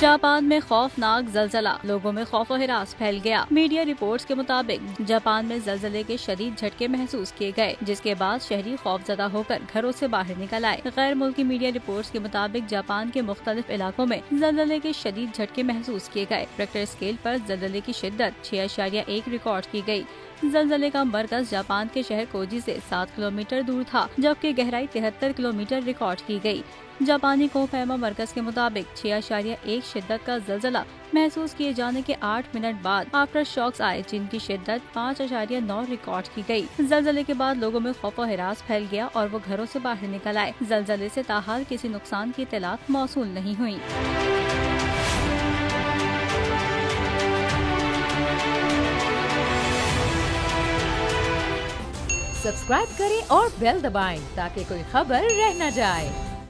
Japan में खौफनाक जलजला, लोगों में खौफ और हिरास फैल गया। मीडिया रिपोर्ट्स के मुताबिक जापान में जलजले के शदीद झटके महसूस किए गए, जिसके बाद शहरी खौफजदा होकर घरों से बाहर निकल आए। गैर मुल्की मीडिया रिपोर्ट्स के मुताबिक जापान के मुख्तलिफ इलाकों में जलजले के शदीद झटके महसूस किए गए। रिक्टर स्केल पर जलजले की शिद्दत 6.1 रिकॉर्ड की गई। जलजले का मरकज जापान के शहर कोजी से 7 किलोमीटर दूर था, जबकि गहराई 73 किलोमीटर रिकॉर्ड की गई। जापानी कोहफैमा मरकज के मुताबिक 6.1 शिद्दत का जलजला महसूस किए जाने के 8 मिनट बाद आफ्टर शॉक्स आए, जिनकी शिद्दत 5.9 रिकॉर्ड की गई। जलजले के बाद लोगों में खौफ और हिरास फैल गया और वो घरों से बाहर निकल आए। जलजले से ताहाल किसी नुकसान की इत्तलात मौसूल नहीं हुई। सब्सक्राइब करें और बेल दबाएं ताकि कोई खबर रह न जाए।